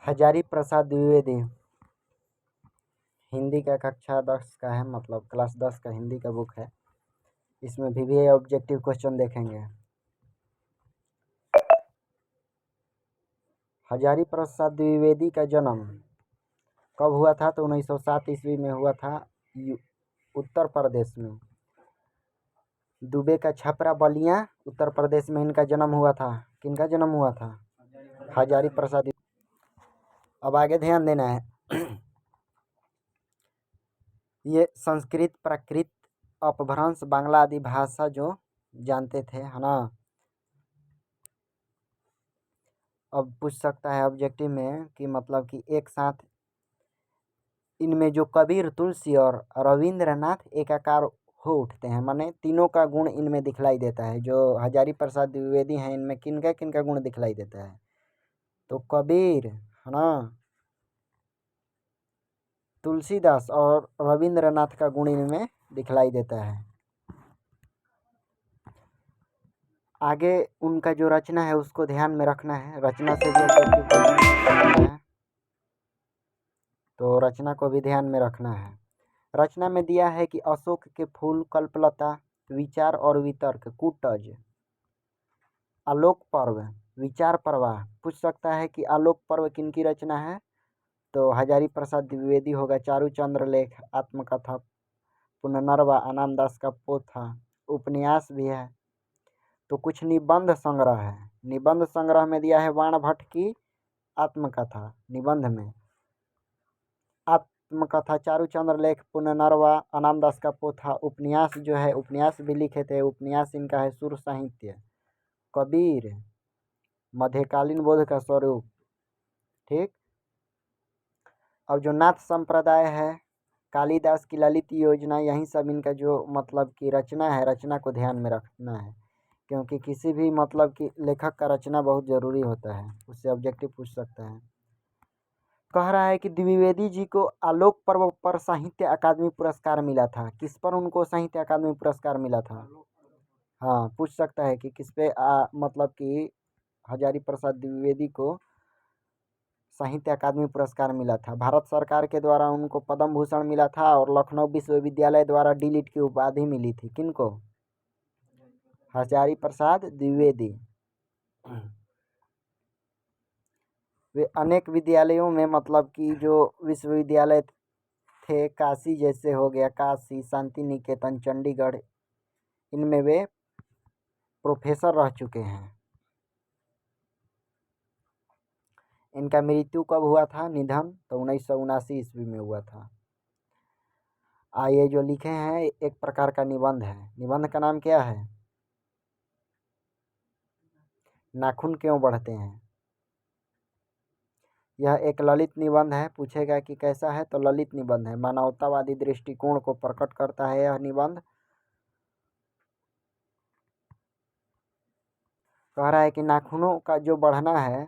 हजारी प्रसाद द्विवेदी हिंदी का कक्षा 10 का है, मतलब क्लास 10 का हिंदी का बुक है। इसमें भी ऑब्जेक्टिव क्वेश्चन देखेंगे। हजारी प्रसाद द्विवेदी का जन्म कब हुआ था? तो 1907 ईस्वी में हुआ था, उत्तर प्रदेश में। दुबे का छपरा बलिया उत्तर प्रदेश में इनका जन्म हुआ था। किनका जन्म हुआ था? हजारी प्रसाद। अब आगे ध्यान देना है। ये संस्कृत, प्राकृत, अपभ्रंश, बांग्ला आदि भाषा जो जानते थे, है ना। अब पूछ सकता है ऑब्जेक्टिव में कि मतलब कि एक साथ इनमें जो कबीर, तुलसी और रविंद्रनाथ एकाकार हो उठते हैं, माने तीनों का गुण इनमें दिखलाई देता है। जो हजारी प्रसाद द्विवेदी हैं, इनमें किनका किनका गुण दिखलाई देता है? तो कबीर, है ना, तुलसीदास और रविंद्रनाथ का गुण इनमें दिखलाई देता है। आगे उनका जो रचना है उसको ध्यान में रखना है। रचना से भी ऑब्जेक्टिव क्वेश्चन पूछ सकता है, तो रचना को भी ध्यान में रखना है। रचना में दिया है कि अशोक के फूल, कल्पलता, विचार और वितर्क, कूटज, आलोक पर्व, विचार प्रवाह। पूछ सकता है कि आलोक पर्व किनकी रचना है? तो हजारी प्रसाद द्विवेदी होगा। चारुचंद्र लेख, आत्मकथा, पुनर्नवा, अनामदास का पोथा, उपन्यास भी है। तो कुछ निबंध संग्रह है। निबंध संग्रह में दिया है वाण भट्ट की आत्मकथा, निबंध में आत्मकथा, चारुचंद्र लेख, पुनर्नवा, अनामदास का पोथा। उपन्यास जो है, उपन्यास भी लिखे थे। उपन्यास इनका है सुर साहित्य। कबीर, मध्यकालीन बोध का स्वरूप। ठीक। अब जो नाथ संप्रदाय है, कालिदास की ललित योजना, यही सब इनका जो मतलब की रचना है, रचना को ध्यान में रखना है, क्योंकि किसी भी मतलब कि लेखक का रचना बहुत जरूरी होता है, उससे ऑब्जेक्टिव पूछ सकता है। कह रहा है कि द्विवेदी जी को आलोक पर्व पर साहित्य अकादमी पुरस्कार मिला था। किस पर उनको साहित्य अकादमी पुरस्कार मिला था? हाँ, पूछ सकता है कि किस पे मतलब कि हजारी प्रसाद द्विवेदी को साहित्य अकादमी पुरस्कार मिला था। भारत सरकार के द्वारा उनको पद्म भूषण मिला था और लखनऊ विश्वविद्यालय द्वारा डीलिट की उपाधि मिली थी। किनको? हजारी प्रसाद द्विवेदी। वे अनेक विद्यालयों में मतलब कि जो विश्वविद्यालय थे, काशी जैसे हो गया, काशी, शांति निकेतन, चंडीगढ़, इनमें वे प्रोफेसर रह चुके हैं। इनका मृत्यु कब हुआ था, निधन? तो 1979 ईस्वी में हुआ था। ये जो लिखे हैं एक प्रकार का निबंध है। निबंध का नाम क्या है? नाखून क्यों बढ़ते हैं। यह एक ललित निबंध है। पूछेगा कि कैसा है, तो ललित निबंध है। मानवतावादी दृष्टिकोण को प्रकट करता है यह निबंध। कह रहा है कि नाखूनों का जो बढ़ना है